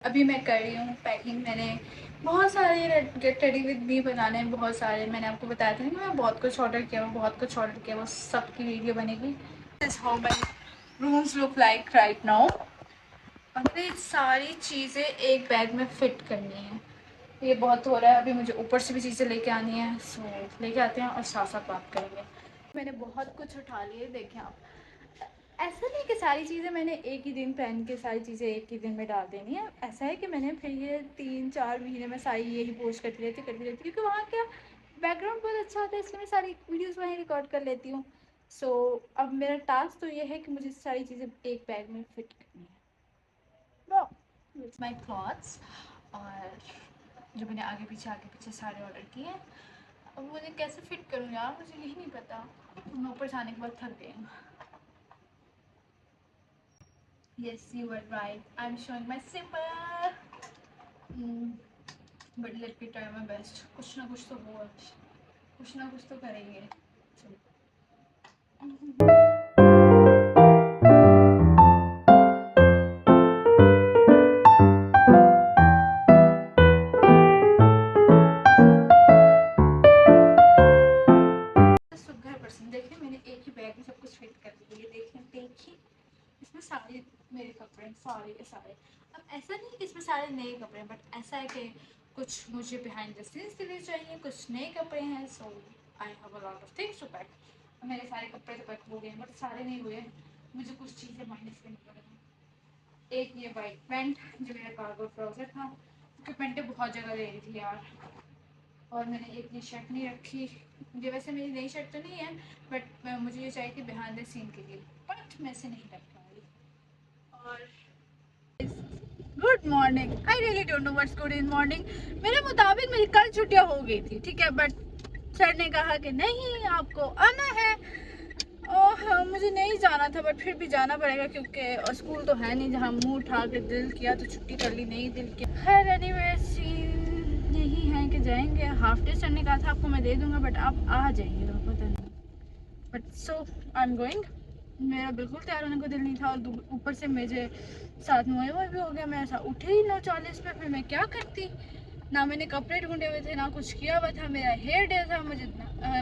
अभी मैं कर रही हूँ पैकिंग। मैंने बहुत सारे गेट रेडी विद मी बनाने हैं, बहुत सारे। मैंने आपको बताया था ना, मैं बहुत कुछ ऑर्डर किया, वो सब की वीडियो बनेगी। This how my rooms look like right now. अभी सारी चीज़ें एक बैग में फिट करनी है। ये बहुत हो रहा है, अभी मुझे ऊपर से भी चीज़ें लेके आनी है। सो लेके आते हैं और साथ साथ बात करेंगे। मैंने बहुत कुछ उठा लिए, देखें आप। ऐसा नहीं कि सारी चीज़ें मैंने एक ही दिन पहन के सारी चीज़ें एक ही दिन में डाल देनी है। ऐसा है कि मैंने फिर ये 3-4 महीने में सारी यही पोस्ट करती रहती क्योंकि वहाँ क्या बैकग्राउंड बहुत अच्छा होता है, इसलिए मैं सारी वीडियोस वहीं रिकॉर्ड कर लेती हूँ। सो अब मेरा टास्क तो ये है कि मुझे सारी चीज़ें एक बैग में फिट करनी है। It's my clothes. और जो मैंने आगे पीछे सारे ऑर्डर किए हैं, अब मुझे कैसे फिट करूँ यार, मुझे यही नहीं पता। मैं ऊपर जाने के बाद थक गई हूँ। Yes, you were right. I'm showing my symbol. But let me try my best. कुछ ना कुछ तो हो आज, कुछ ना कुछ तो करेंगे। चलो। सुबह परसेंट देखिए, मैंने एक ही बैग में सब कुछ फिट कर दिया। ये देखिए इसमें सारे मेरे कपड़े, सारे के सारे। अब ऐसा नहीं कि इसमें सारे नए कपड़े हैं, बट ऐसा है कि कुछ मुझे बिहाइंड द सीन्स के लिए चाहिए, कुछ नए कपड़े हैं। So I have a lot of things to pack. मेरे सारे कपड़े तो पैक हो गए हैं, बट सारे नहीं हुए। मुझे कुछ चीज़ें माइनस करनी पड़ेगी। एक ये वाइट पैंट जो मेरा कार्गो ट्राउज़र था, क्योंकि पैंटें बहुत जगह ले रही थी यार। और मैंने एक ये शर्ट नहीं रखी। ये वैसे मेरी नई शर्ट तो नहीं है, बट मुझे ये चाहिए थी बिहाइंड द सीन के लिए, बट मैं इसे नहीं रख पाई। और good morning. I really don't know what's good in morning. मेरे मुताबिक मेरी कल छुट्टियां हो गई थी, ठीक है, बट सर ने कहा कि नहीं आपको आना है। ओह मुझे नहीं जाना था, बट फिर भी जाना पड़ेगा क्योंकि स्कूल तो है नहीं जहाँ मुंह उठा के दिल किया तो छुट्टी कर ली, नहीं दिल किया। खैर एनीवे सीन यही है कि जाएंगे। हाफ डे सर ने कहा था आपको मैं दे दूंगा, बट आप आ जाइएगा, पता नहीं। But so I am going. मेरा बिल्कुल तैयार होने को दिल नहीं था, और ऊपर से मुझे साथ में भी हो गया। मैं ऐसा उठे ही 9:40 पे, फिर मैं क्या करती। ना मैंने कपड़े ढूंढे हुए थे, ना कुछ किया हुआ था। मेरा हेयर डे था, मुझे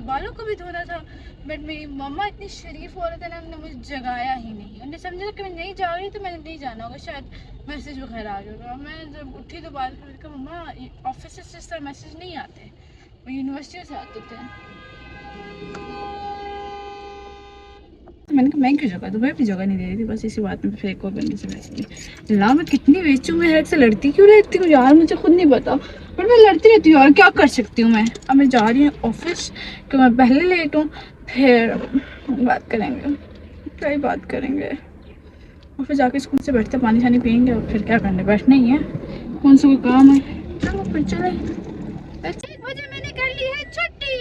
बालों को भी धोना था। बट मेरी मम्मा इतनी शरीफ औरत है ना, उन्होंने मुझे जगाया ही नहीं। उन्हें समझा कि मैं नहीं जा रही तो मैंने नहीं जाना होगा, शायद मैसेज वगैरह आ गया होगा। मैं जब उठी तो बात कर, मम्मा ऑफिस से इस तरह मैसेज नहीं आते, वो यूनिवर्सिटी से आते थे। मैंने कहा मैं क्यों जगह दूँ, मैं भी जगह नहीं दे रही थी। बस इसी बात में फिर एक और बंदे से बहस की। अल्लाह मैं कितनी बेचूँ, मैं हेड से लड़ती क्यों रहती हूँ यार, मुझे खुद नहीं पता, पर मैं लड़ती रहती हूँ यार, क्या कर सकती हूँ मैं। अब मैं जा रही हूँ ऑफिस, कि मैं पहले लेट हूँ। फिर बात करेंगे, क्या ही बात करेंगे। और फिर जाके स्कूल से बैठते पानी शानी पियेंगे, और फिर क्या करने, बैठना ही है, कौन सा कोई काम है। चलो फिर चले। 1 बजे मैंने कर ली है छुट्टी।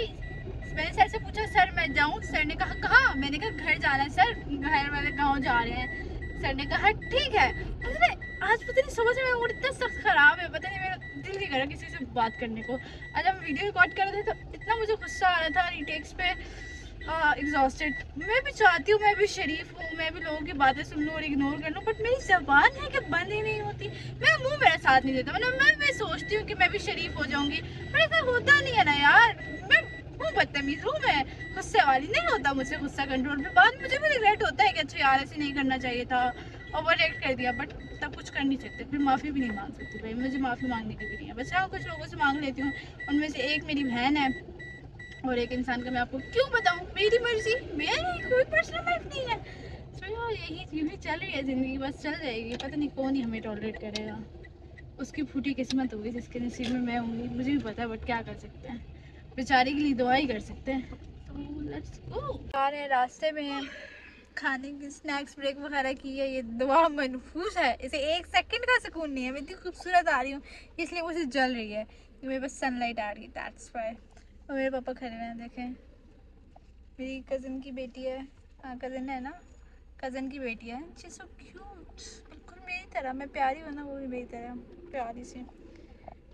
मैंने सर से पूछा सर मैं जाऊँ, सर ने कहा कहाँ, मैंने कहा घर जाना है सर, घर वाले गाँव जा रहे हैं। सर ने कहा ठीक है। आज पता नहीं समझ में मूड इतना सख्त खराब है, पता नहीं मेरा दिल नहीं कर रहा किसी से बात करने को। आज हम वीडियो रिकॉर्ड कर रहे थे तो इतना मुझे गुस्सा आ रहा था रीटेक्स पे, एग्जॉस्टेड। मैं भी चाहती हूँ, मैं भी शरीफ हूँ, मैं भी लोगों की बातें सुन लूँ और इग्नोर कर लूँ, बट मेरी जबान है कि बंद ही नहीं होती। मेरा मुंह मेरा साथ नहीं देता। मतलब मैं सोचती हूँ कि मैं भी शरीफ हो जाऊंगी, पर ऐसा होता नहीं है ना यार। मैं हूँ बदतमीज हूँ, मैं गुस्से वाली नहीं होता मुझसे गुस्सा कंट्रोल पे। बाद मुझे भी रिग्रेट होता है कि अच्छा यार ऐसे नहीं करना चाहिए था, ओवर रिएक्ट कर दिया, बट तब कुछ कर नहीं सकते। फिर माफ़ी भी नहीं मांग सकती भाई, मुझे माफ़ी मांगने की भी नहीं है। बस हाँ कुछ लोगों से मांग लेती हूँ, उनमें से एक मेरी बहन है और एक इंसान का मैं आपको क्यों बताऊँ, मेरी मर्जी, मेरी कोई पर्सनल लाइफ नहीं है। सो यार यही चल रही है ज़िंदगी, बस चल जाएगी। पता नहीं कौन ही हमें टॉलरेट करेगा। उसकी फूटी किस्मत होगी जिसके नसीब में मैं होंगी, मुझे भी पता है, बट क्या कर सकते हैं, बेचारे के लिए दुआ ही कर सकते हैं। तो लेट्स गो। आ रहे हैं, रास्ते में हैं, खाने की स्नैक्स ब्रेक वगैरह की है। ये दुआ मनफूस है, इसे 1 सेकंड का सुकून नहीं है। मैं इतनी खूबसूरत आ रही हूँ इसलिए मुझे जल रही है, मेरे पास सनलाइट आ रही है, दैट्स व्हाई। और मेरे पापा खड़े हुए हैं, देखें मेरी कज़न की बेटी है। हाँ कज़न है ना, कज़न की बेटी है। शी सो क्यूट, बिल्कुल मेरी तरह। मैं प्यारी हूँ ना, वो भी मेरी तरह प्यारी सी।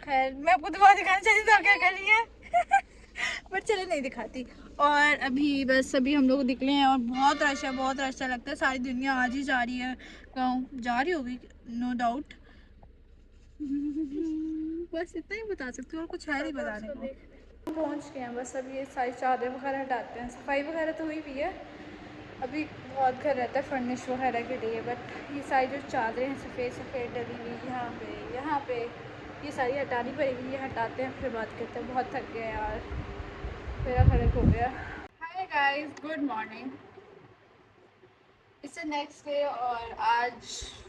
खैर मैं आपको दुआ दिखाना चाहती तो क्या कर रही है बट चले नहीं दिखाती। और अभी बस अभी हम लोग निकले हैं और बहुत रश है, बहुत रश लगता है। सारी दुनिया आज ही जा रही है गाँव, जा रही होगी नो डाउट। बस इतना ही बता सकती हूँ और कुछ है नहीं बताने को। पहुँच गए हैं बस, अब ये सारी चादर वगैरह हटाते हैं। सफाई वगैरह तो हुई भी है, अभी बहुत घर रहता है फर्निश वगैरह के लिए, बट ये सारी जो चादरें हैं सफ़ेद सफ़ेद डली हुई यहाँ पे ये सारी हटानी पड़ेगी। ये हटाते हैं फिर बात करते हैं। बहुत थक गए यार, मेरा खड़क हो गया। Hi guys, good morning. इससे नेक्स्ट डे और आज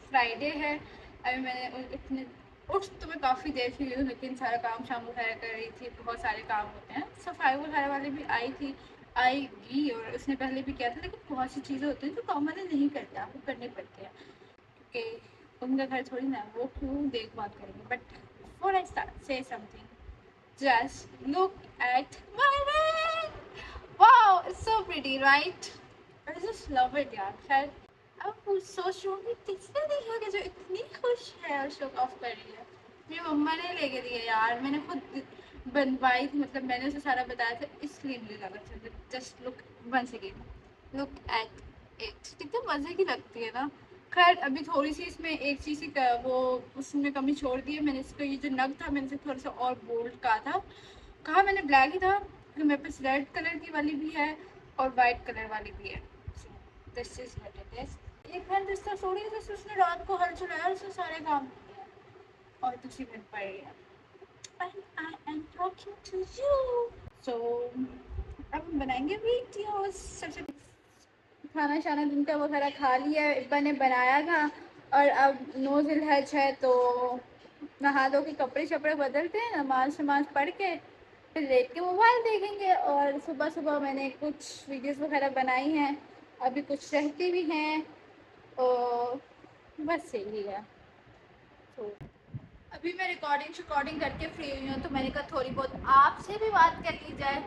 फ्राइडे है। अभी मैंने इतने उठ तो मैं काफ़ी देर से हुई हूँ, लेकिन सारा काम शाम वगैरह कर रही थी। बहुत सारे काम होते हैं, सफाई वगैरह वाली भी आई थी, आएगी, और उसने पहले भी किया था। लेकिन बहुत सी चीज़ें होती हैं जो कॉमन नहीं करते, आपको करने पड़ते हैं क्योंकि उनका घर थोड़ी ना, वो क्यों देखभाल करेंगे। बट बिफोर आई स्टार्ट से something, just look at my ring. Wow, it's so pretty, right? I just love it यार। खैर अब सोच रही हूँ कि किसने देखा कि जो इतनी खुश है और शो ऑफ कर रही है। मेरी मम्मा ने लेके दी है यार, मैंने खुद बनवाई थी, मतलब मैंने उसे सारा बताया था, इसलिए मुझे ज़्यादा अच्छा। Just look once again, look at it, कितने मज़े की लगती है ना। खैर अभी थोड़ी सी इसमें एक चीज़ की वो उसमें कमी छोड़ दी है मैंने। इसका ये जो नग था मैंने इसे थोड़ा सा और बोल्ड कहा मैंने ब्लैक ही था, तो मेरे पास रेड कलर की वाली भी है और वाइट कलर वाली भी है। This is what it is. एक घंटे इसका सोड़ी जैसे उसने रात को हल चलाया, उसने सारे काम किए और दूसरी बन पड़ रही है। And I am talking to you. So अब हम बनाएंगे वीडियोस। सबसे खाना शाना दिन का वगैरह खा लिया, इब्बा ने बनाया था, और अब 9 ज़िलहज है तो नहा धो के कपड़े शपड़े बदलते हैं, नमाज शमाज पढ़ के फिर लेट के मोबाइल देखेंगे। और सुबह सुबह मैंने कुछ वीडियोस वगैरह बनाई हैं, अभी कुछ रहती भी हैं, और बस यही है। तो अभी मैं रिकॉर्डिंग करके फ्री हुई हूँ, तो मैंने कहा थोड़ी बहुत आपसे भी बात कर ली जाए।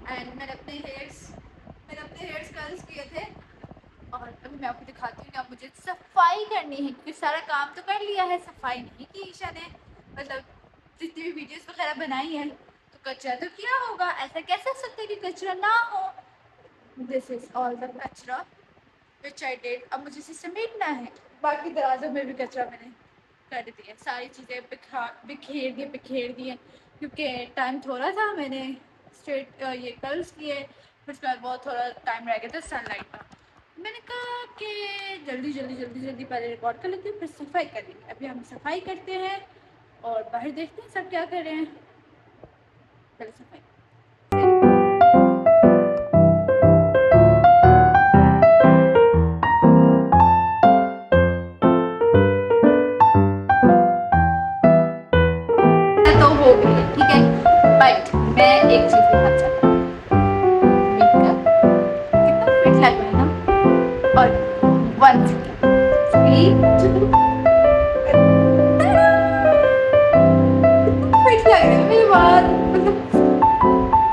एंड मैंने अपने हेयर्स कर्ल्स किए थे, और अभी मैं आपको दिखाती हूँ कि अब मुझे सफाई करनी है, क्योंकि सारा काम तो कर लिया है, सफाई नहीं की ईशा ने। मतलब जितनी भी वीडियोस वगैरह बनाई है, तो कचरा तो किया होगा, ऐसा कैसे हो सकता है कि कचरा ना हो। दिस इज ऑल द कचरा विच आई डिड। अब मुझे इसे समेटना है। बाकी दरवाज़ों में भी कचरा मैंने कर दिया, सारी चीज़ें बिखेर दी है, क्योंकि टाइम थोड़ा था। मैंने स्ट्रेट ये कर्ल्स किए, फिर उसके बाद बहुत थोड़ा टाइम रह गया था सनलाइट का। मैंने कहा कि जल्दी पहले रिकॉर्ड कर लेते हैं, फिर सफाई कर लेंगे। अभी हम सफाई करते हैं और बाहर देखते हैं सब क्या कर रहे हैं। पहले सफाई। तो हो गई, ठीक है, बट मैं एक चीज़ दिखाना चाहती हूँ। कितना फिट लग रहा है ना। और 1 3 2 फिट लग रहा है मेरी बात, मतलब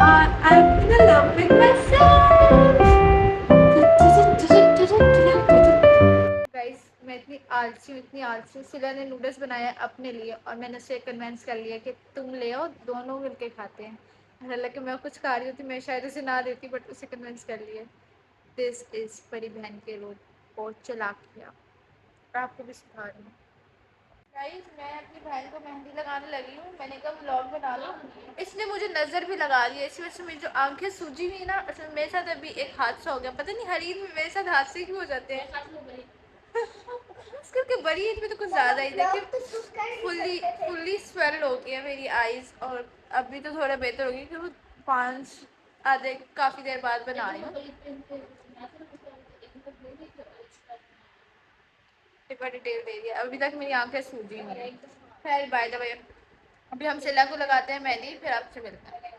I am in love with my self. Guys मैं इतनी आलसी हूँ। सिला ने नूडल्स बनाया अपने लिए, और मैंने उसे कन्विंस कर लिया कि तुम ले आओ, दोनों मिलके खाते हैं। हालांकि मैं कुछ खा रही होती, मैं शायद उसे ना देती, बट उसे कन्विंस कर लिया। दिस इज परी बहन के रोल और चालाकियाँ, आपको भी सिखा रही हूँ। गाइस मैं अपनी बहन को मेहंदी लगाने लगी हूँ, मैंने कहा व्लॉग बना लो। इसने मुझे नज़र भी लगा दिया, इसी वजह से मेरी जो आंखें सूजी हुई ना। असल मेरे साथ अभी एक हादसा हो गया, पता नहीं हर ईद में मेरे साथ हादसे क्यों हो जाते हैं। करके बड़ी ईद में तो कुछ ज़्यादा ही, देखिए फुल्ली स्वेल हो गई है मेरी आईज, और अभी तो थोड़ा बेहतर हो गई, क्योंकि 5 आधे काफ़ी देर बाद बना रही हूँ। डिटेल दे दिया, अभी तक मेरी आंखें सूजी हुई हैं। खैर बाय द वे, अभी हम सिला को लगाते हैं मेहंदी, फिर आपसे मिलते हैं।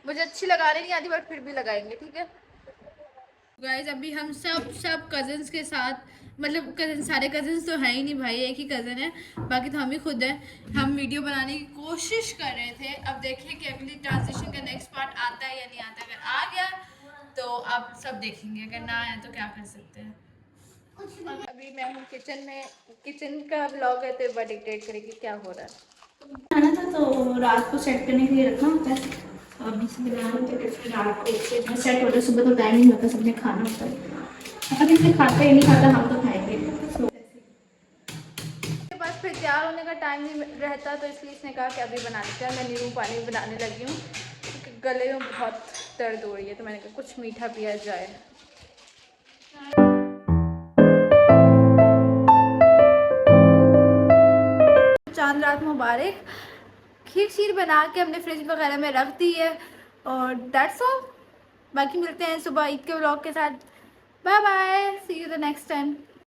मुझे अच्छी लगाने नहीं आती, बट फिर भी लगाएंगे, ठीक है। गाइस अभी हम सब कज़न्स के साथ, मतलब कज़न सारे कज़न्स तो हैं ही नहीं भाई, एक ही कज़न है, बाकी तो हम ही खुद हैं। हम वीडियो बनाने की कोशिश कर रहे थे, अब देखिए कि अगली ट्रांजिशन का नेक्स्ट पार्ट आता है या नहीं आता। अगर आ गया तो आप सब देखेंगे, अगर ना आया तो क्या कर सकते हैं। अभी मैं हूँ किचन में, किचन का व्लॉग है, तो बड़ी डिक्टेट करेगी क्या हो रहा है। खाना था तो रात को सेट करने के लिए रखा होता है, अभी से बनाना तो फिर रात को सेट होता है। सुबह तो टाइम नहीं होता, सबने खाना होता है। अभी से खाते नहीं खाता, हम तो खाएंगे। बस फिर तैयार होने का टाइम नहीं रहता, तो इसलिए इसने कहा कि अभी बना लेते हैं। मैं नींबू पानी बनाने लगी हूँ क्योंकि गले में बहुत दर्द हो रही है, तो मैंने कहा कुछ मीठा पिया जाए। चांद रात मुबारक। खीर शीर बना के हमने फ्रिज वगैरह में रख दी है और दैट्स ऑल। बाकी मिलते हैं सुबह ईद के व्लॉग के साथ। Bye bye, see you the next time.